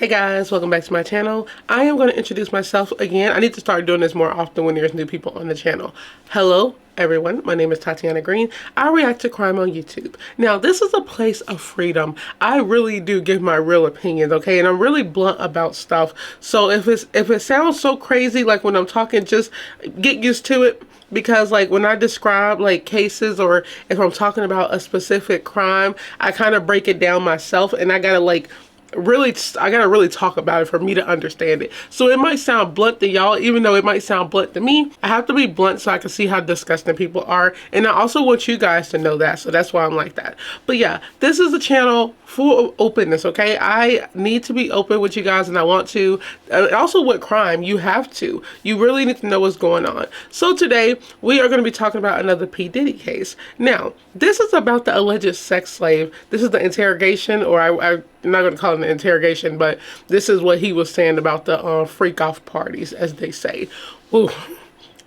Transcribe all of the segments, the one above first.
Hey guys, welcome back to my channel. I am going to introduce myself again. I need to start doing this more often when there's new people on the channel. Hello everyone, my name is Tatiana Green. I react to crime on YouTube. Now this is a place of freedom. I really do give my real opinions, okay? And I'm really blunt about stuff. So if it sounds so crazy like when I'm talking, just get used to it. Because like when I describe like cases, or if I'm talking about a specific crime, I kind of break it down myself, and I gotta really talk about it for me to understand it. So it might sound blunt to y'all, even though it might sound blunt to me. I have to be blunt so I can see how disgusting people are, and I also want you guys to know that, so that's why I'm like that. But yeah, this is a channel full of openness, okay? I need to be open with you guys, and I want to. Also with crime, you have to. You really need to know what's going on. So today, we are going to be talking about another P. Diddy case. Now, this is about the alleged sex slave. This is the interrogation, or I'm not going to call it an interrogation, but this is what he was saying about the freak off parties, as they say. Ooh,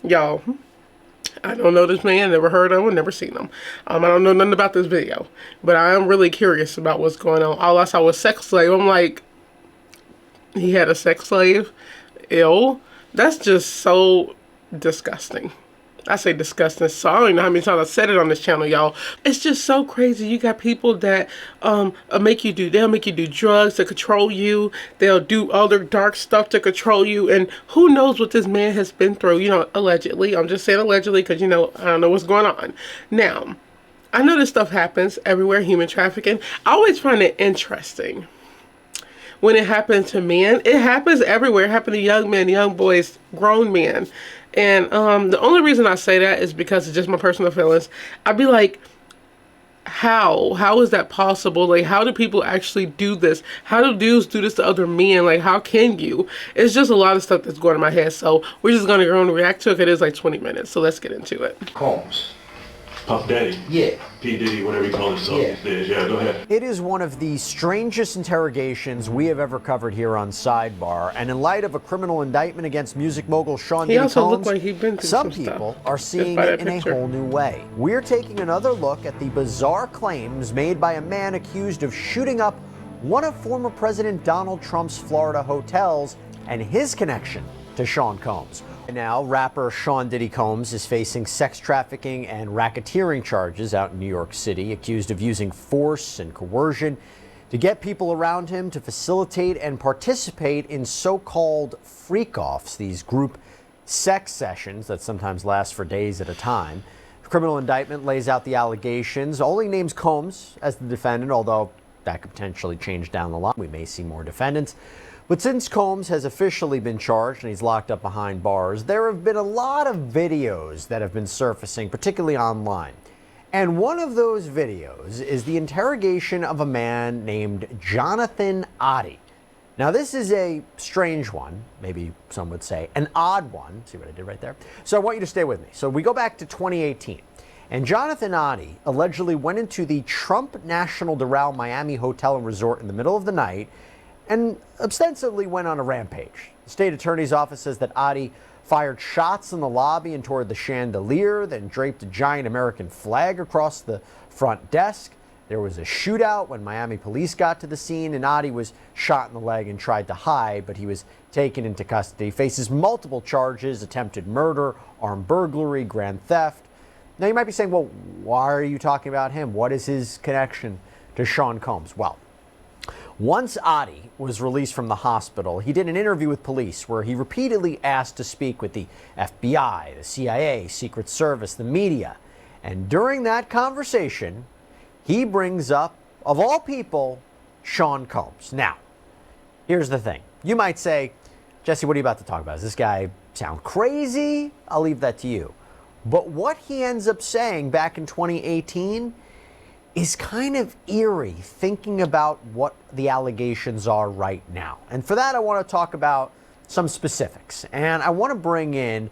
y'all, I don't know this man, never heard of him, never seen him. I don't know nothing about this video, but I am really curious about what's going on. All I saw was sex slave. I'm like, he had a sex slave? Ew. That's just so disgusting. I say disgusting, so I don't even know how many times I said it on this channel, y'all. It's just so crazy. You got people that they'll make you do drugs to control you. They'll do other dark stuff to control you, and who knows what this man has been through, you know, allegedly. I'm just saying allegedly because, you know, I don't know what's going on. Now, I know this stuff happens everywhere, human trafficking. I always find it interesting when it happens to men. It happens everywhere. It happens to young men, young boys, grown men. And the only reason I say that is because it's just my personal feelings. I'd be like, how is that possible? Like, how do people actually do this? How do dudes do this to other men? Like, how can you? It's just a lot of stuff that's going in my head. So we're just going to go and react to it. It is like 20 minutes. So let's get into it. Combs. Puff Daddy. Yeah. P. Diddy, whatever you call himself these days. Yeah, go ahead. It is one of the strangest interrogations we have ever covered here on Sidebar. And in light of a criminal indictment against music mogul Sean Diddy Combs, like some people are seeing it in a whole new way. We're taking another look at the bizarre claims made by a man accused of shooting up one of former President Donald Trump's Florida hotels and his connection to Sean Combs. Now, rapper Sean Diddy Combs is facing sex trafficking and racketeering charges out in New York City, accused of using force and coercion to get people around him to facilitate and participate in so-called freak-offs, these group sex sessions that sometimes last for days at a time. The criminal indictment lays out the allegations, only names Combs as the defendant, although that could potentially change down the line. We may see more defendants. But since Combs has officially been charged and he's locked up behind bars, there have been a lot of videos that have been surfacing, particularly online. And one of those videos is the interrogation of a man named Jonathan Oddi. Now, this is a strange one, maybe some would say an odd one. See what I did right there? So I want you to stay with me. So we go back to 2018. And Jonathan Oddi allegedly went into the Trump National Doral Miami Hotel and Resort in the middle of the night and ostensibly went on a rampage. The state attorney's office says that Oddi fired shots in the lobby and toward the chandelier, then draped a giant American flag across the front desk. There was a shootout when Miami police got to the scene, and Oddi was shot in the leg and tried to hide, but he was taken into custody. He faces multiple charges: attempted murder, armed burglary, grand theft. Now you might be saying, well, why are you talking about him? What is his connection to Sean Combs? Well, once Oddi was released from the hospital, he did an interview with police where he repeatedly asked to speak with the FBI, the CIA, Secret Service, the media. And during that conversation, he brings up, of all people, Sean Combs. Now, here's the thing. You might say, Jesse, what are you about to talk about? Does this guy sound crazy? I'll leave that to you. But what he ends up saying back in 2018 is kind of eerie, thinking about what the allegations are right now. And for that, I want to talk about some specifics. And I want to bring in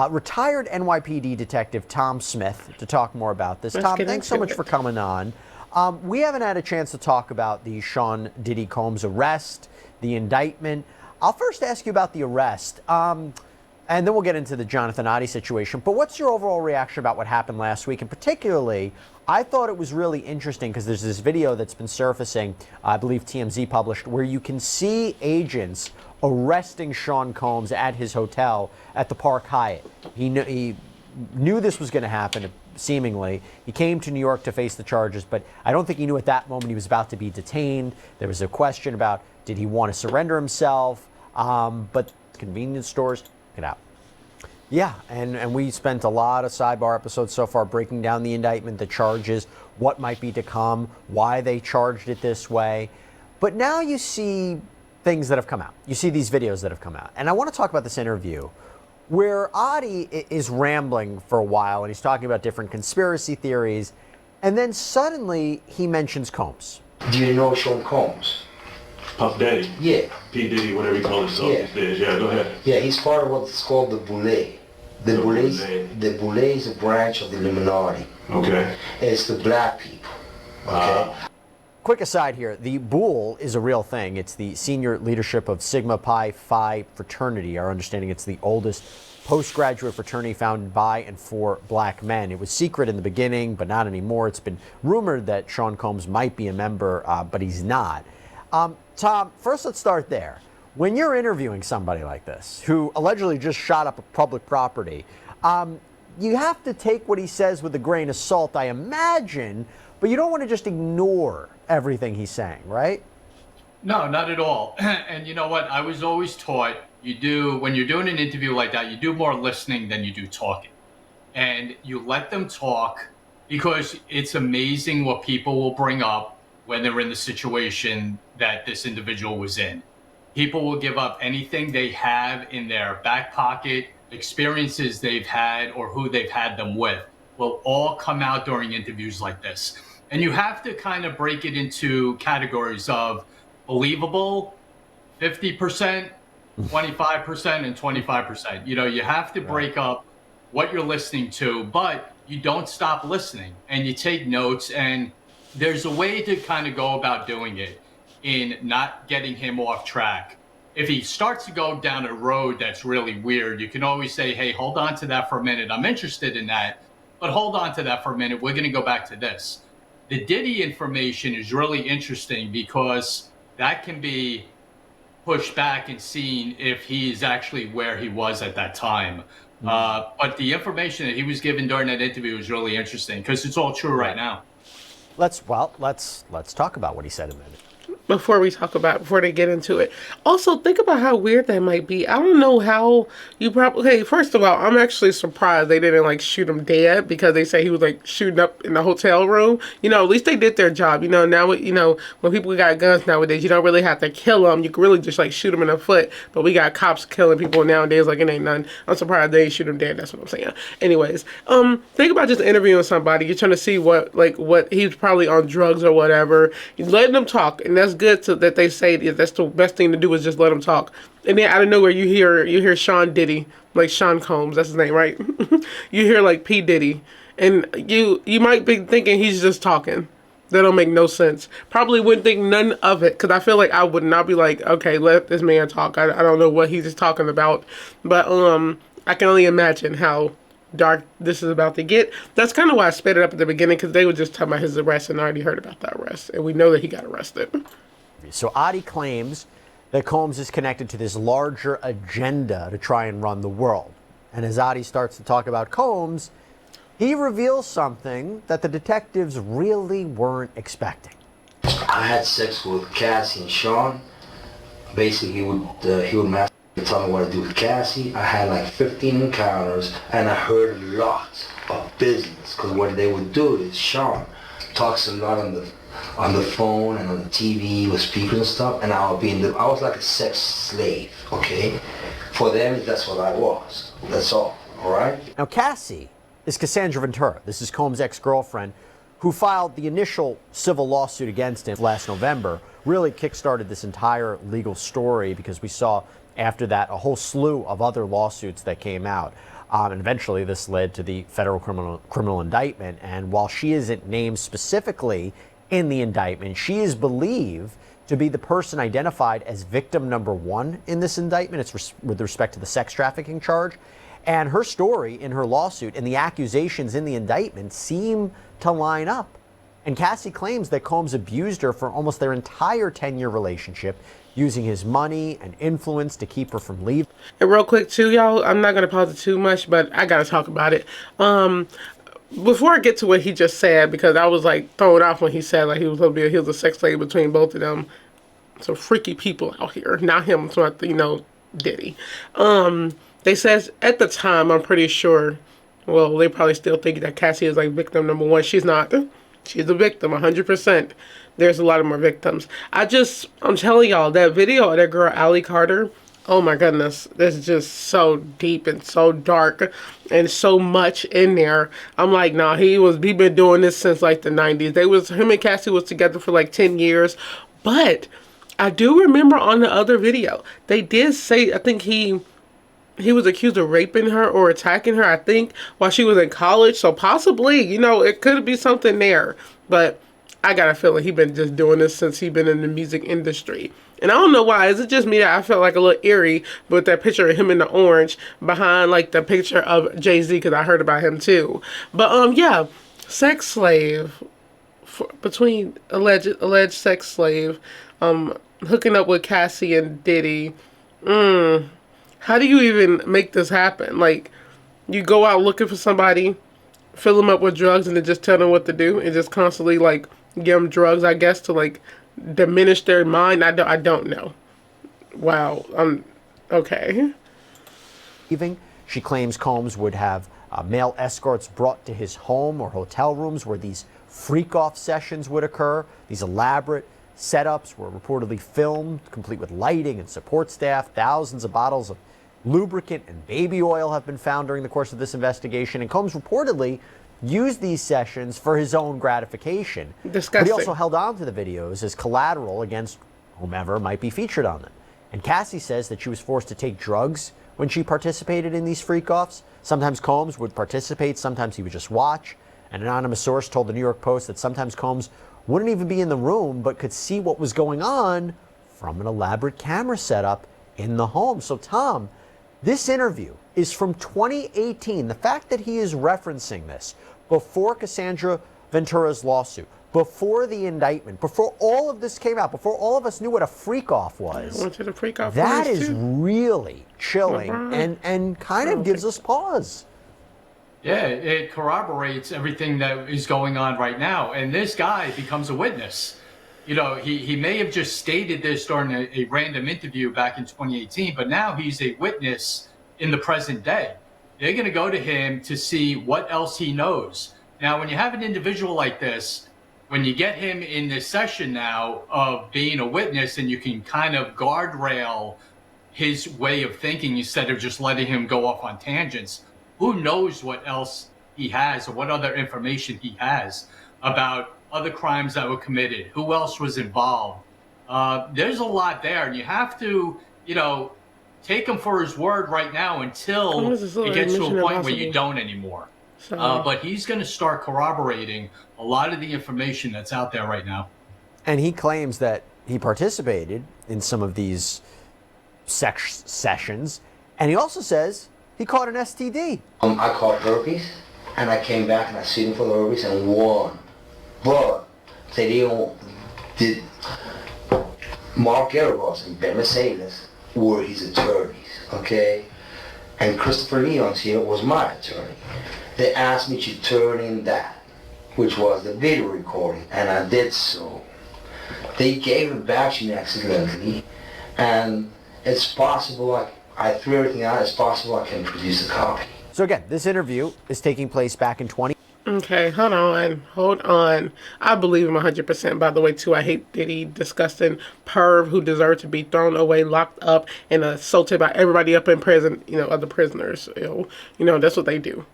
retired NYPD detective Tom Smith to talk more about this. Tom, thanks so much for coming on. We haven't had a chance to talk about the Sean Diddy Combs arrest, the indictment. I'll first ask you about the arrest. And then we'll get into the Jonathan Oddi situation. But what's your overall reaction about what happened last week? And particularly, I thought it was really interesting because there's this video that's been surfacing, I believe TMZ published, where you can see agents arresting Sean Combs at his hotel at the Park Hyatt. He knew this was going to happen, seemingly. He came to New York to face the charges, but I don't think he knew at that moment he was about to be detained. There was a question about, did he want to surrender himself? But convenience stores, get out. Yeah, and we spent a lot of sidebar episodes so far breaking down the indictment, the charges, what might be to come, why they charged it this way. But now you see things that have come out. You see these videos that have come out. And I want to talk about this interview where Oddi is rambling for a while and he's talking about different conspiracy theories. And then suddenly he mentions Combs. Do you know Sean Combs? Puff Daddy? Yeah. P. Diddy, whatever you call himself these days. Yeah, go ahead. Yeah, he's part of what's called the boule. The boule is a branch of the Illuminati. Okay. It's the black people. Okay. Quick aside here, the boule is a real thing. It's the senior leadership of Sigma Pi Phi fraternity. Our understanding, it's the oldest postgraduate fraternity founded by and for black men. It was secret in the beginning, but not anymore. It's been rumored that Sean Combs might be a member, but he's not. Tom, first let's start there. When you're interviewing somebody like this, who allegedly just shot up a public property, you have to take what he says with a grain of salt, I imagine, but you don't want to just ignore everything he's saying, right? No, not at all. And you know what? I was always taught when you're doing an interview like that, you do more listening than you do talking. And you let them talk because it's amazing what people will bring up when they're in the situation that this individual was in. People will give up anything they have in their back pocket, experiences they've had or who they've had them with will all come out during interviews like this. And you have to kind of break it into categories of believable, 50%, 25%, and 25%. You know, you have to break up what you're listening to, but you don't stop listening and you take notes, and there's a way to kind of go about doing it in not getting him off track. If he starts to go down a road that's really weird, you can always say, hey, hold on to that for a minute. I'm interested in that, but hold on to that for a minute. We're going to go back to this. The Diddy information is really interesting because that can be pushed back and seen if he is actually where he was at that time. But the information that he was given during that interview is really interesting because it's all true right now. Let's talk about what he said a minute. Before they get into it. Also, think about how weird that might be. I don't know how you hey, first of all, I'm actually surprised they didn't like shoot him dead because they say he was like shooting up in the hotel room. You know, at least they did their job. You know, now, you know, when people got guns nowadays, you don't really have to kill them. You can really just like shoot them in the foot. But we got cops killing people nowadays like it ain't none. I'm surprised they shoot him dead. That's what I'm saying. Anyways, think about just interviewing somebody. You're trying to see what he's probably on drugs or whatever. You're letting them talk, and that's good that they say that's the best thing to do is just let them talk. And then out of nowhere you hear Sean Diddy, like Sean Combs, that's his name, right? You hear like P. Diddy, and you might be thinking he's just talking. That don't make no sense. Probably wouldn't think none of it because I feel like I would not be like, okay, let this man talk. I don't know what he's just talking about, but I can only imagine how dark this is about to get. That's kind of why I sped it up at the beginning because they were just talking about his arrest and I already heard about that arrest and we know that he got arrested. So Oddi claims that Combs is connected to this larger agenda to try and run the world. And as Oddi starts to talk about Combs, he reveals something that the detectives really weren't expecting. I had sex with Cassie and Sean. Basically, he would masturbate and tell me what to do with Cassie. I had like 15 encounters, and I heard a lot of business. Because what they would do is Sean talks a lot on the phone and on the TV with speakers and stuff, and I was like a sex slave, okay? For them, that's what I was. That's all right? Now, Cassie is Cassandra Ventura. This is Combs' ex-girlfriend who filed the initial civil lawsuit against him last November, really kickstarted this entire legal story because we saw after that a whole slew of other lawsuits that came out. And eventually this led to the federal criminal indictment. And while she isn't named specifically in the indictment, she is believed to be the person identified as victim number 1 in this indictment. It's with respect to the sex trafficking charge. And her story in her lawsuit and the accusations in the indictment seem to line up. And Cassie claims that Combs abused her for almost their entire 10-year relationship, using his money and influence to keep her from leaving. And real quick too, y'all, I'm not going to pause it too much, but I got to talk about it. Before I get to what he just said, because I was like thrown off when he said like he was a sex slave between both of them. Some freaky people out here. Not him, so Diddy. They says at the time, I'm pretty sure, well, they probably still think that Cassie is like victim number 1. She's not. She's a victim, 100%. There's a lot of more victims. I'm telling y'all, that video of that girl, Allie Carter, oh my goodness, this is just so deep and so dark and so much in there. I'm like, nah, he been doing this since like the 90s. Him and Cassie was together for like 10 years. But I do remember on the other video, they did say, I think he was accused of raping her or attacking her, I think, while she was in college. So possibly, it could be something there. But I got a feeling he been just doing this since he been in the music industry. And I don't know why. Is it just me that I felt like a little eerie with that picture of him in the orange behind like the picture of Jay-Z, because I heard about him too. But yeah, sex slave, between alleged sex slave, hooking up with Cassie and Diddy. How do you even make this happen? Like, you go out looking for somebody, fill them up with drugs, and then just tell them what to do, and just constantly like give them drugs, I guess, to like diminish their mind. I don't know. Wow. Okay. She claims Combs would have male escorts brought to his home or hotel rooms where these freak-off sessions would occur. These elaborate setups were reportedly filmed, complete with lighting and support staff. Thousands of bottles of lubricant and baby oil have been found during the course of this investigation. And Combs reportedly used these sessions for his own gratification. Disgusting. But he also held on to the videos as collateral against whomever might be featured on them. And Cassie says that she was forced to take drugs when she participated in these freak-offs. Sometimes Combs would participate, sometimes he would just watch. An anonymous source told the New York Post that sometimes Combs wouldn't even be in the room, but could see what was going on from an elaborate camera setup in the home. So Tom, this interview is from 2018. The fact that he is referencing this before Cassandra Ventura's lawsuit, before the indictment, before all of this came out, before all of us knew what a freak-off was, that is really chilling and kind of gives us pause. Yeah, it corroborates everything that is going on right now. And this guy becomes a witness. He may have just stated this during a random interview back in 2018, but now he's a witness in the present day. They're going to go to him to see what else he knows. Now, when you have an individual like this, when you get him in this session now of being a witness, and you can kind of guardrail his way of thinking instead of just letting him go off on tangents, who knows what else he has or what other information he has about other crimes that were committed, who else was involved. There's a lot there, and you have to, take him for his word right now until it gets to a point where you don't anymore. But he's going to start corroborating a lot of the information that's out there right now. And he claims that he participated in some of these sex sessions, and he also says he caught an STD. I caught herpes, and I came back and I sued him for the herpes and won. But Mark Garibos and Ben Mercedes were his attorneys, okay? And Christopher Leon's here was my attorney. They asked me to turn in that, which was the video recording, and I did so. They gave it back to me accidentally, and it's possible I threw everything out. It's possible I can produce a copy. So again, this interview is taking place back in 20. Okay, hold on. I believe him 100%, by the way, too. I hate Diddy, disgusting perv who deserved to be thrown away, locked up, and assaulted by everybody up in prison, other prisoners. That's what they do.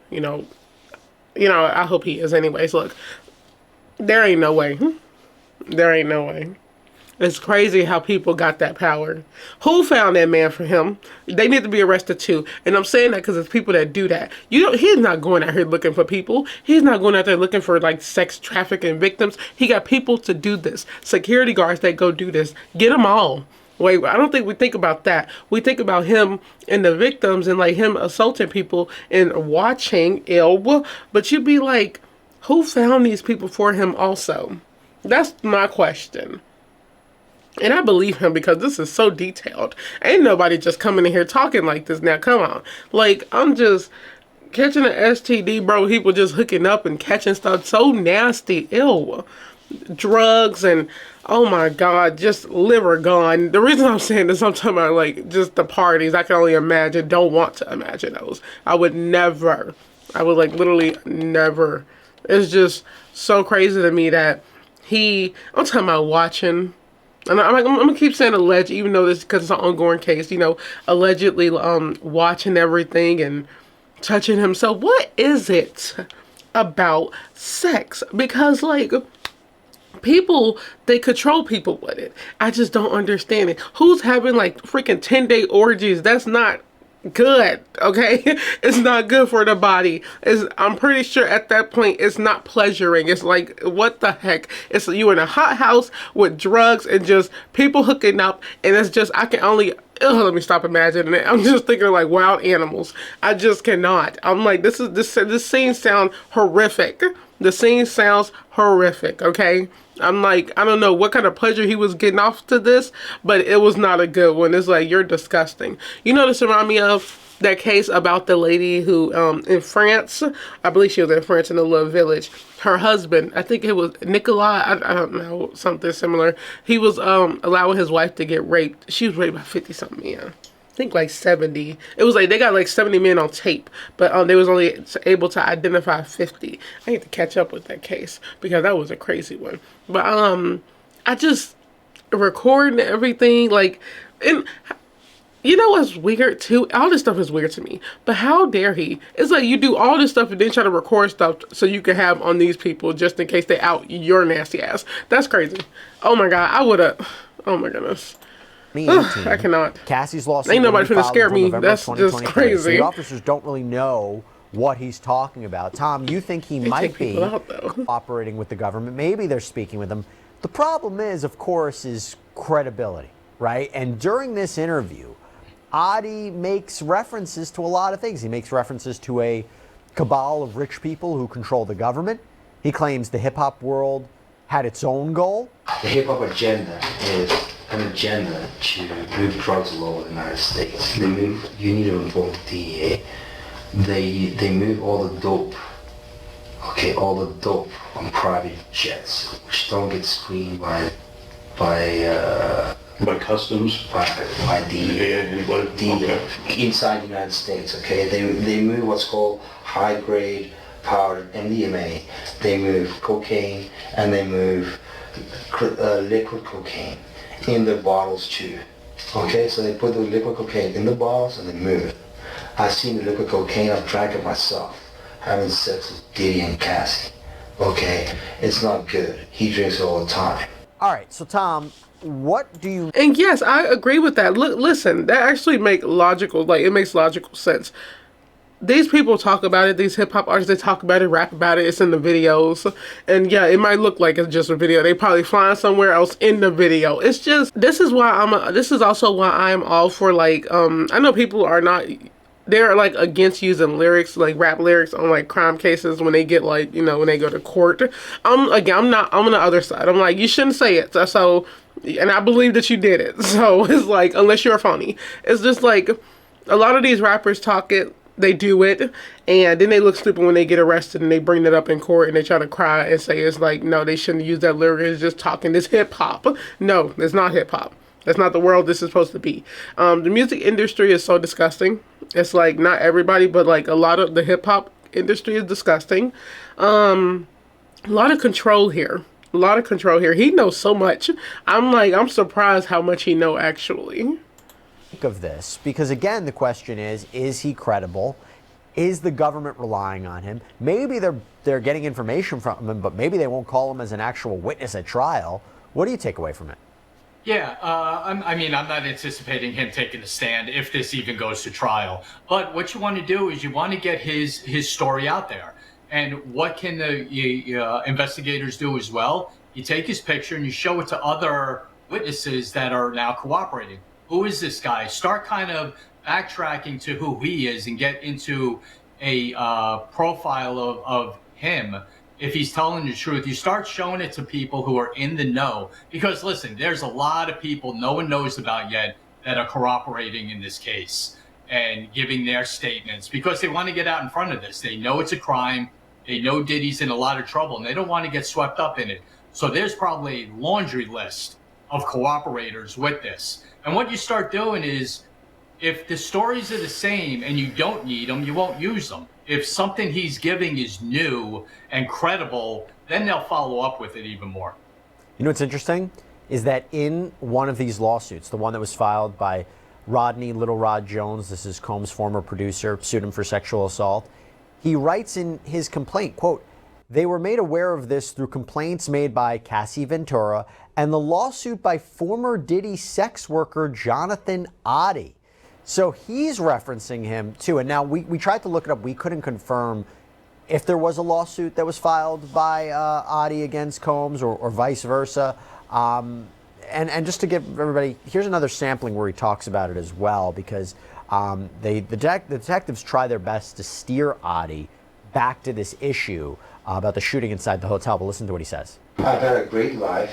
I hope he is. Anyways, look, there ain't no way. There ain't no way. It's crazy how people got that power. Who found that man for him? They need to be arrested too. And I'm saying that because it's people that do that. He's not going out here looking for people. He's not going out there looking for like sex trafficking victims. He got people to do this. Security guards that go do this. Get them all. Wait, I don't think we think about that. We think about him and the victims and like him assaulting people and watching ill. But you'd be like, who found these people for him also? That's my question. And I believe him because this is so detailed. Ain't nobody just coming in here talking like this now. Come on. Like, I'm just catching an STD, bro. People just hooking up and catching stuff so nasty. Ew. Drugs and, oh my God, just liver gone. The reason I'm saying this, I'm talking about like just the parties. I can only imagine, don't want to imagine those. I would like literally never. It's just so crazy to me that I'm talking about watching. And I'm gonna keep saying alleged, even though this because it's an ongoing case. Allegedly watching everything and touching himself. What is it about sex? Because like people, they control people with it. I just don't understand it. Who's having like freaking 10-day orgies? That's not good, okay? It's not good for the body. I'm pretty sure at that point it's not pleasuring. It's like, what the heck? It's you in a hot house with drugs and just people hooking up, and it's just, I can only, let me stop imagining it. I'm just thinking of like wild animals. I just cannot. I'm like, this scene sounds horrific. The scene sounds horrific, okay? I'm like, I don't know what kind of pleasure he was getting off to this, but it was not a good one. It's like, you're disgusting. This remind me of that case about the lady who, in France, I believe she was in France in a little village. Her husband, I think it was Nicolas, I don't know, something similar. He was allowing his wife to get raped. She was raped by 50-something men. I think like 70. It was like they got like 70 men on tape, but they was only able to identify 50. I need to catch up with that case because that was a crazy one. But I just recording everything like, and what's weird too? All this stuff is weird to me. But how dare he? It's like you do all this stuff and then try to record stuff so you can have on these people just in case they out your nasty ass. That's crazy. Oh my God, I would've. Oh my goodness. I cannot. Cassie's lawsuit ain't nobody finna scare me. That's just crazy. So the officers don't really know what he's talking about. Tom, you think he might be operating with the government? Maybe they're speaking with him. The problem is, of course, is credibility, right? And during this interview, Oddi makes references to a lot of things. He makes references to a cabal of rich people who control the government. He claims the hip-hop world had its own goal. The hip-hop agenda is an agenda to move drugs all over the United States. You need to involve DEA. They move all the dope, all the dope on private jets, which don't get screened by customs, by DEA, inside the United States. Okay, they move what's called high-grade powder MDMA. They move cocaine and they move liquid cocaine in the bottles too. Okay, so they put the liquid cocaine in the bottles and they move it. I've seen the liquid cocaine, I've drank it myself, having sex with Diddy and Cassie. Okay, it's not good. He drinks it all the time. All right, so Tom, what do you... And yes, I agree with that. Look, listen, that actually makes logical sense. These people talk about it, these hip-hop artists, they talk about it, rap about it, it's in the videos. And yeah, it might look like it's just a video. They probably flying somewhere else in the video. It's just, this is also why I'm all for like, I know people are not, they're like against using lyrics, like rap lyrics on like crime cases when they get like, when they go to court. I'm on the other side. I'm like, you shouldn't say it. So, and I believe that you did it. So it's like, unless you're phony. It's just like, a lot of these rappers talk it, they do it, and then they look stupid when they get arrested and they bring it up in court and they try to cry and say it's like, no, they shouldn't use that lyric, it's just talking, this hip-hop. No, it's not hip-hop. That's not the world this is supposed to be. The music industry is so disgusting. It's like, not everybody, but like a lot of the hip-hop industry is disgusting. A lot of control here. He knows so much. I'm surprised how much he know actually. Of this, because again, the question is he credible? Is the government relying on him? Maybe they're getting information from him, but maybe they won't call him as an actual witness at trial. What do you take away from it? Yeah, I mean, I'm not anticipating him taking a stand if this even goes to trial. But what you want to do is you want to get his story out there. And what can the investigators do as well? You take his picture and you show it to other witnesses that are now cooperating. Who is this guy? Start kind of backtracking to who he is and get into a profile of him. If he's telling the truth, you start showing it to people who are in the know. Because listen, there's a lot of people no one knows about yet that are cooperating in this case and giving their statements because they want to get out in front of this. They know it's a crime. They know Diddy's in a lot of trouble and they don't want to get swept up in it. So there's probably a laundry list of cooperators with this. And what you start doing is if the stories are the same and you don't need them, you won't use them. If something he's giving is new and credible, then they'll follow up with it even more. You know what's interesting is that in one of these lawsuits, the one that was filed by Rodney Little Rod Jones, this is Combs' former producer, sued him for sexual assault. He writes in his complaint, quote, "They were made aware of this through complaints made by Cassie Ventura and the lawsuit by former Diddy sex worker Jonathan Oddi." So he's referencing him too. And now we tried to look it up. We couldn't confirm if there was a lawsuit that was filed by Oddi against Combs or vice versa. And just to give everybody, here's another sampling where he talks about it as well, because the detectives try their best to steer Oddi back to this issue about the shooting inside the hotel. But listen to what he says. I've had a great life.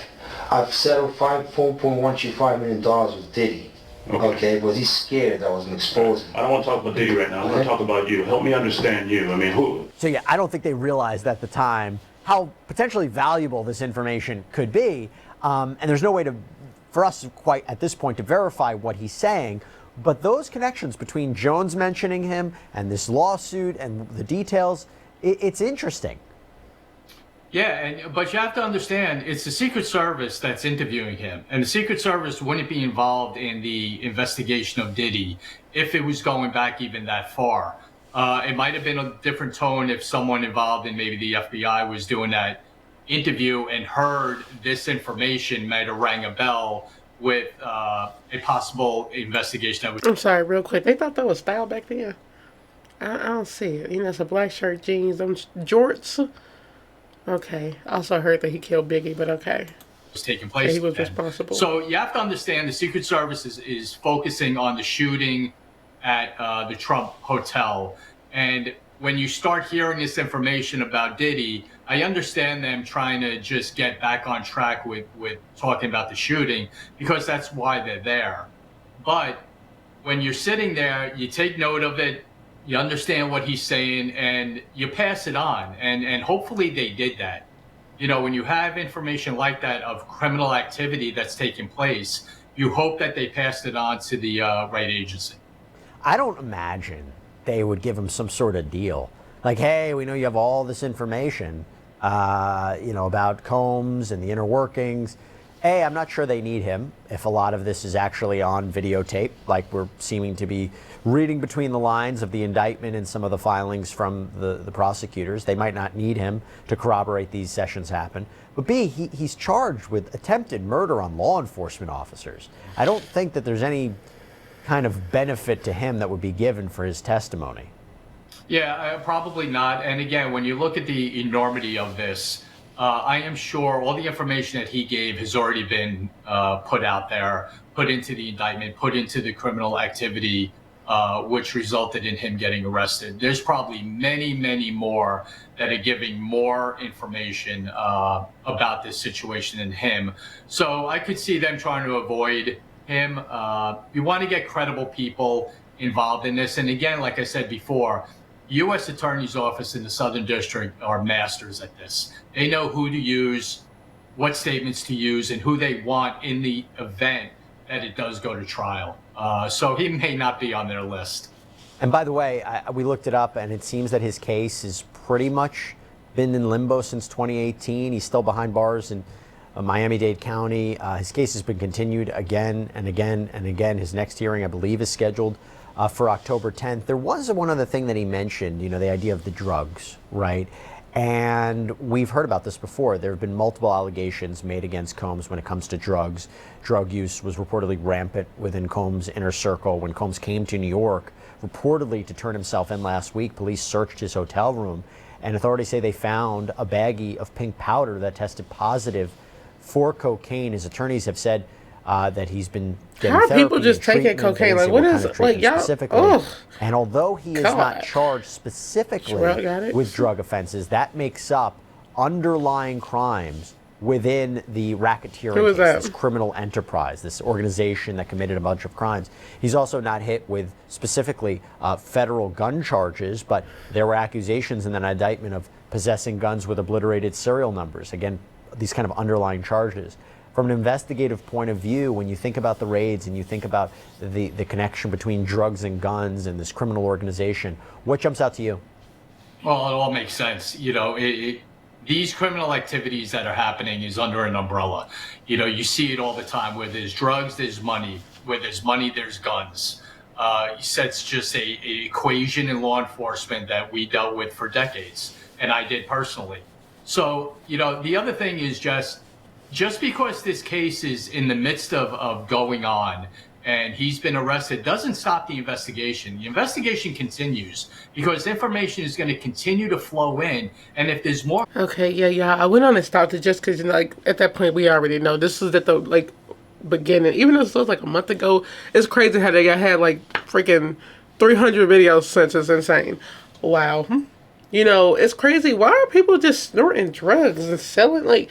I've settled $4.125 million with Diddy. Okay, but he's scared that I was going to expose him. I don't want to talk about Diddy right now. I want to talk about you. Help me understand you. I mean, who? So yeah, I don't think they realized at the time how potentially valuable this information could be. And there's no way for us quite at this point to verify what he's saying. But those connections between Jones mentioning him and this lawsuit and the details, it's interesting. Yeah, but you have to understand, it's the Secret Service that's interviewing him. And the Secret Service wouldn't be involved in the investigation of Diddy if it was going back even that far. It might have been a different tone if someone involved in maybe the FBI was doing that interview and heard this information, might have rang a bell with a possible investigation. I'm sorry, real quick. They thought that was style back then? I don't see it. You know, it's a black shirt, jeans, them jorts. Okay. I also heard that he killed Biggie, but okay. Was taking place. Yeah, he was responsible. So you have to understand the Secret Service is focusing on the shooting at the Trump Hotel. And when you start hearing this information about Diddy, I understand them trying to just get back on track with talking about the shooting because that's why they're there. But when you're sitting there, you take note of it, you understand what he's saying, and you pass it on. And hopefully they did that. You know, when you have information like that of criminal activity that's taking place, you hope that they passed it on to the right agency. I don't imagine they would give him some sort of deal. Like, hey, we know you have all this information, you know, about Combs and the inner workings. Hey, I'm not sure they need him if a lot of this is actually on videotape, like we're seeming to be reading between the lines of the indictment and some of the filings from the prosecutors. They might not need him to corroborate these sessions happen. But B, he's charged with attempted murder on law enforcement officers. I don't think that there's any kind of benefit to him that would be given for his testimony. Yeah, probably not. And again, when you look at the enormity of this, I am sure all the information that he gave has already been put out there, put into the indictment, put into the criminal activity, which resulted in him getting arrested. There's probably many, many more that are giving more information about this situation than him. So I could see them trying to avoid him. You want to get credible people involved in this. And again, like I said before, U.S. Attorney's Office in the Southern District are masters at this. They know who to use, what statements to use, and who they want in the event that it does go to trial. So he may not be on their list. And by the way, we looked it up, and it seems that his case has pretty much been in limbo since 2018. He's still behind bars in Miami-Dade County. His case has been continued again and again and again. His next hearing, I believe, is scheduled for October 10th. There was one other thing that he mentioned, you know, the idea of the drugs, right? And we've heard about this before. There have been multiple allegations made against Combs when it comes to drugs. Drug use was reportedly rampant within Combs' inner circle. When Combs came to New York, reportedly to turn himself in last week, police searched his hotel room, and authorities say they found a baggie of pink powder that tested positive for cocaine. His attorneys have said that he's been getting how are therapy people just and taking treatment, cocaine? Like, what is like y'all? specifically. Oh, and although he is not charged specifically with drug offenses, that makes up underlying crimes within the racketeering case, this criminal enterprise, this organization that committed a bunch of crimes. He's also not hit with specifically federal gun charges, but there were accusations in that indictment of possessing guns with obliterated serial numbers. Again, these kind of underlying charges. From an investigative point of view, when you think about the raids and you think about the connection between drugs and guns and this criminal organization, what jumps out to you? Well, it all makes sense. You know, these criminal activities that are happening is under an umbrella. You know, you see it all the time. Where there's drugs, there's money. Where there's money, there's guns. It's just a equation in law enforcement that we dealt with for decades, and I did personally. So, you know, the other thing is just because this case is in the midst of going on and he's been arrested doesn't stop the investigation. The investigation continues because information is going to continue to flow in. And if there's more... Okay, yeah. I went on and stopped it just because, you know, like, at that point, we already know. This is at the, like, beginning. Even though it was, like, a month ago, it's crazy how they had, like, freaking 300 videos since. It's insane. Wow. You know, it's crazy. Why are people just snorting drugs and selling, like...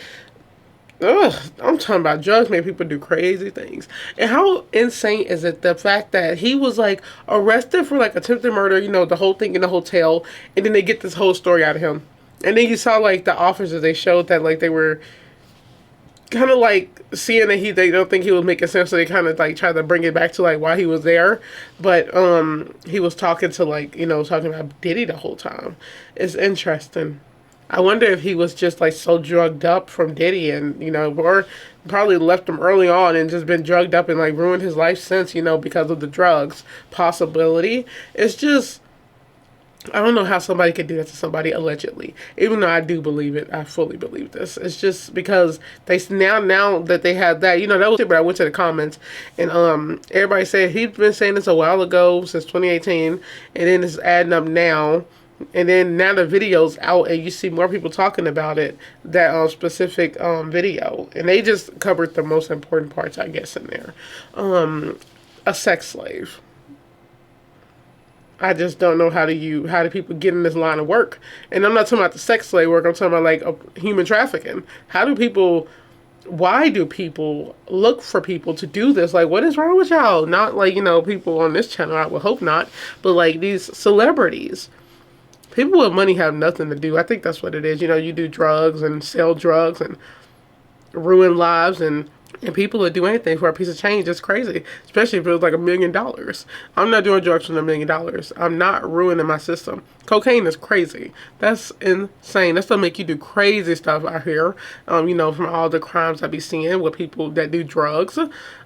Ugh, I'm talking about drugs make people do crazy things. And how insane is it, the fact that he was, like, arrested for, like, attempted murder, you know, the whole thing in the hotel, and then they get this whole story out of him. And then you saw, like, the officers, they showed that, like, they were kind of, like, seeing that they don't think he was making sense, so they kind of, like, tried to bring it back to, like, why he was there. But he was talking to, like, you know, talking about Diddy the whole time. It's interesting. I wonder if he was just, like, so drugged up from Diddy and, you know, or probably left him early on and just been drugged up and, like, ruined his life since, you know, because of the drugs. Possibility. It's just, I don't know how somebody could do that to somebody, allegedly. Even though I do believe it. I fully believe this. It's just because they, now that they had that, you know, that was it, but I went to the comments and, everybody said he'd been saying this a while ago, since 2018, and then it's adding up now. And then now the video's out and you see more people talking about it, that specific video. And they just covered the most important parts, I guess, in there. A sex slave. I just don't know how do people get in this line of work. And I'm not talking about the sex slave work, I'm talking about, like, human trafficking. Why do people look for people to do this? Like, what is wrong with y'all? Not, like, you know, people on this channel, I would hope not. But, like, these celebrities. People with money have nothing to do. I think that's what it is. You know, you do drugs and sell drugs and ruin lives, and people would do anything for a piece of change. It's crazy. Especially if it was like $1 million. I'm not doing drugs for $1 million. I'm not ruining my system. Cocaine is crazy. That's insane. That's gonna make you do crazy stuff out here. You know, from all the crimes I be seeing with people that do drugs.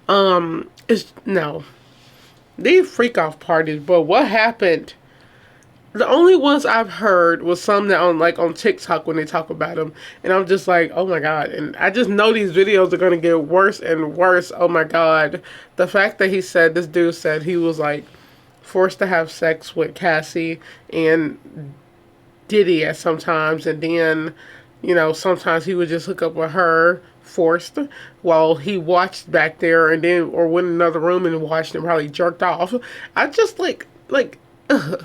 No. These freak off parties, but what happened? The only ones I've heard was some that on TikTok when they talk about them. And I'm just like, oh my God. And I just know these videos are going to get worse and worse. Oh my God. The fact that this dude said he was, like, forced to have sex with Cassie and Diddy at sometimes. And then, you know, sometimes he would just hook up with her forced while he watched back there, and then, or went in another room and watched him probably jerked off. I just ugh.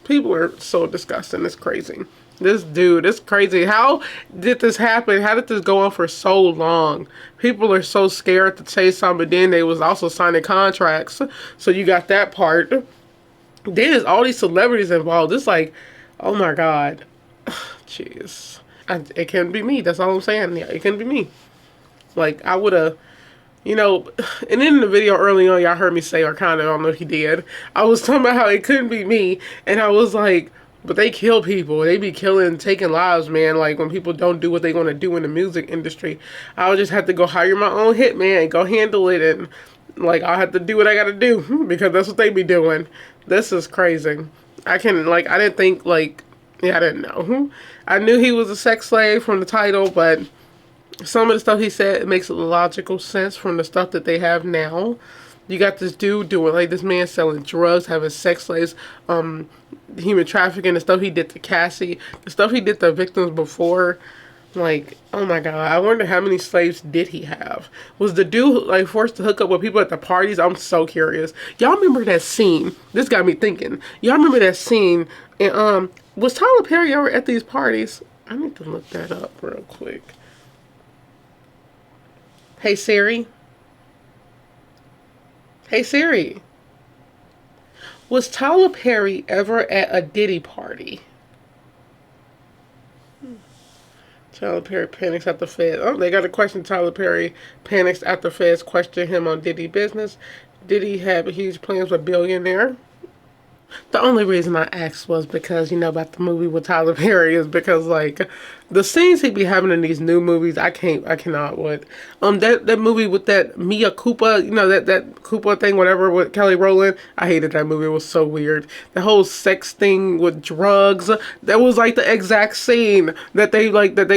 People are so disgusting. It's crazy. This dude, it's crazy. How did this happen? How did this go on for so long? People are so scared to say something, but then they was also signing contracts. So you got that part. Then there's all these celebrities involved. It's like, oh my God. Jeez. It can't be me. That's all I'm saying. Yeah, it can't be me. Like, I would have... You know, and in the video early on, y'all heard me say, or kind of, I don't know if you did, I was talking about how it couldn't be me, and I was like, but they kill people. They be killing, taking lives, man. Like, when people don't do what they want to do in the music industry, I would just have to go hire my own hitman, go handle it, and, like, I'll have to do what I gotta do, because that's what they be doing. This is crazy. I didn't think, like, Yeah, I didn't know. I knew he was a sex slave from the title, but some of the stuff he said, it makes logical sense from the stuff that they have now. You got this dude doing, like, this man selling drugs, having sex slaves, human trafficking, the stuff he did to Cassie, the stuff he did to victims before. Like, oh my God, I wonder how many slaves did he have? Was the dude, like, forced to hook up with people at the parties? I'm so curious. Y'all remember that scene? This got me thinking. Y'all remember that scene? And, was Tyler Perry ever at these parties? I need to look that up real quick. Hey Siri. Hey Siri. Was Tyler Perry ever at a Diddy party? Tyler Perry panics after Feds. Oh, they got a question. Tyler Perry panics after Feds question him on Diddy business. Diddy have huge plans with billionaire? The only reason I asked was because, you know, about the movie with Tyler Perry is because, like, the scenes he be having in these new movies, I cannot with. That movie with that Mia Koopa, you know, that Koopa thing, whatever, with Kelly Rowland, I hated that movie. It was so weird. The whole sex thing with drugs, that was like the exact scene that they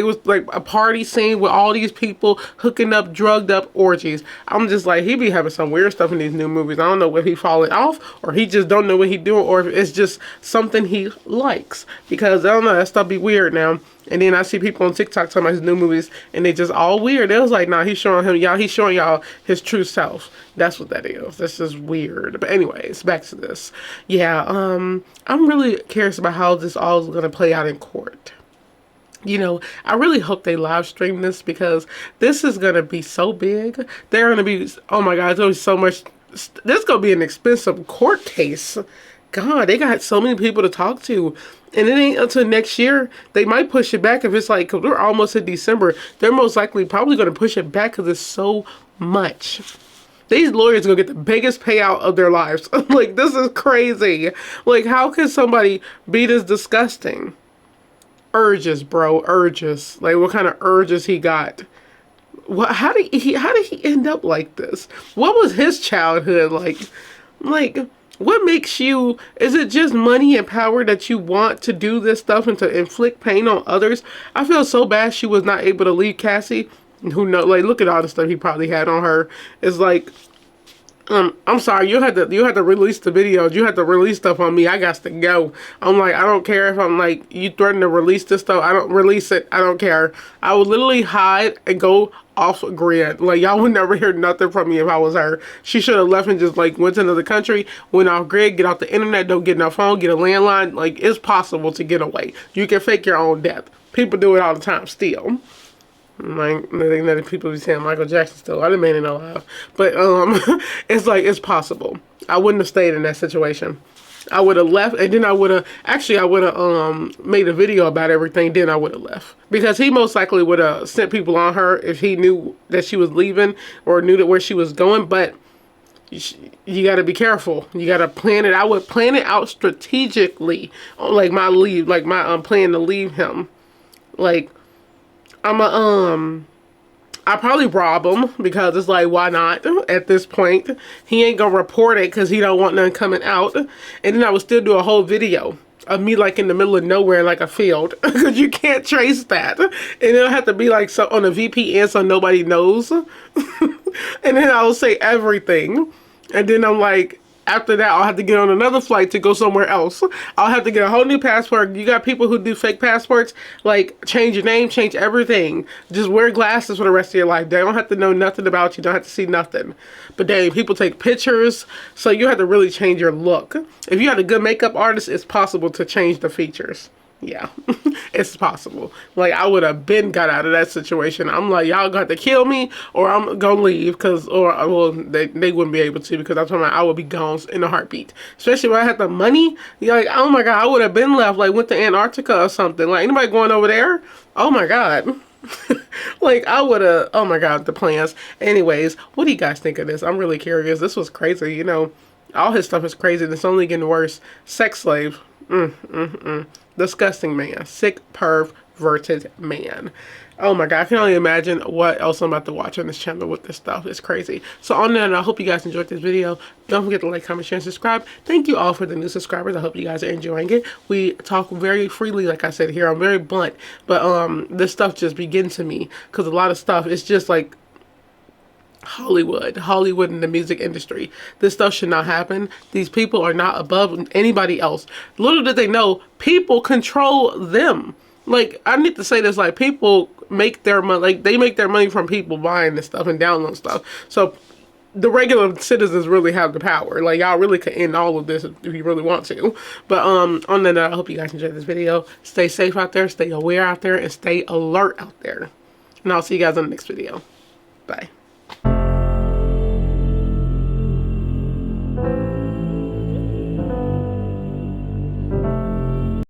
was like a party scene with all these people hooking up, drugged up orgies. I'm just like, he be having some weird stuff in these new movies. I don't know if he falling off or he just don't know what he doing, or if it's just something he likes, because I don't know, that stuff be weird now. And then I see people on TikTok talking about his new movies, and they just all weird. It was like, nah, he's showing y'all his true self. That's what that is. That's just weird. But anyways, back to this. Yeah, I'm really curious about how this all is gonna play out in court. You know, I really hope they live stream this, because this is gonna be so big. They're gonna be, oh my God, there's so much. This is gonna be an expensive court case. God, they got so many people to talk to. And it ain't until next year. They might push it back if it's like, because we're almost in December. They're most likely probably going to push it back because it's so much. These lawyers are going to get the biggest payout of their lives. Like, this is crazy. Like, how can somebody be this disgusting? Urges, bro. Urges. Like, what kind of urges he got? How did he end up like this? What was his childhood like? Like, what makes you, is it just money and power that you want to do this stuff and to inflict pain on others? I feel so bad she was not able to leave Cassie. Who knows, like, look at all the stuff he probably had on her. It's like, I'm sorry, you had to release the videos. You had to release stuff on me. I got to go. I'm like, I don't care if I'm like, you threaten to release this stuff. I don't release it. I don't care. I would literally hide and go off grid. Like, y'all would never hear nothing from me if I was her. She should have left and just like went to another country, went off grid, get off the internet, don't get no phone, get a landline. Like, it's possible to get away. You can fake your own death. People do it all the time still. Like, the people be saying Michael Jackson still. I didn't mean it alive. But it's like, it's possible. I wouldn't have stayed in that situation. I would have left, and then I would have made a video about everything, then I would have left. Because he most likely would have sent people on her if he knew that she was leaving or knew that where she was going. But you got to be careful. You got to plan it. I would plan it out strategically, like my leave, like my plan to leave him. Like, I probably rob him, because it's like, why not at this point? He ain't gonna report it because he don't want none coming out. And then I would still do a whole video of me like in the middle of nowhere, like a field, because you can't trace that. And it'll have to be like so on a VPN so nobody knows. And then I will say everything. And then I'm like, after that, I'll have to get on another flight to go somewhere else. I'll have to get a whole new passport. You got people who do fake passports, like change your name, change everything. Just wear glasses for the rest of your life. They don't have to know nothing about you. Don't have to see nothing. But dang, people take pictures, so you have to really change your look. If you had a good makeup artist, it's possible to change the features. Yeah, it's possible. Like, I would have been got out of that situation. I'm like, y'all got to kill me or I'm gonna leave, well, they wouldn't be able to, because I'm talking about I would be gone in a heartbeat. Especially when I had the money. You're like, oh my God, I would have been left, like went to Antarctica or something. Like, anybody going over there? Oh my God. Like, I would have, oh my God, the plans. Anyways, what do you guys think of this? I'm really curious. This was crazy, you know. All his stuff is crazy and it's only getting worse. Sex slave. Disgusting man. Sick perv versus man. Oh my god, I can only imagine what else I'm about to watch on this channel with this stuff. It's crazy. So on that, I hope you guys enjoyed this video. Don't forget to like, comment, share, and subscribe. Thank you all for the new subscribers. I hope you guys are enjoying it. We talk very freely, like I said here. I'm very blunt, but this stuff just be getting to me because a lot of stuff is just like Hollywood in the music industry. This stuff should not happen. These people are not above anybody else. Little did they know, people control them. Like, I need to say this, like, people make their money, like, they make their money from people buying this stuff and downloading stuff. So the regular citizens really have the power. Like, y'all really could end all of this if you really want to. But on that note, I hope you guys enjoyed this video. Stay safe out there, stay aware out there, and stay alert out there. And I'll see you guys on the next video. Bye.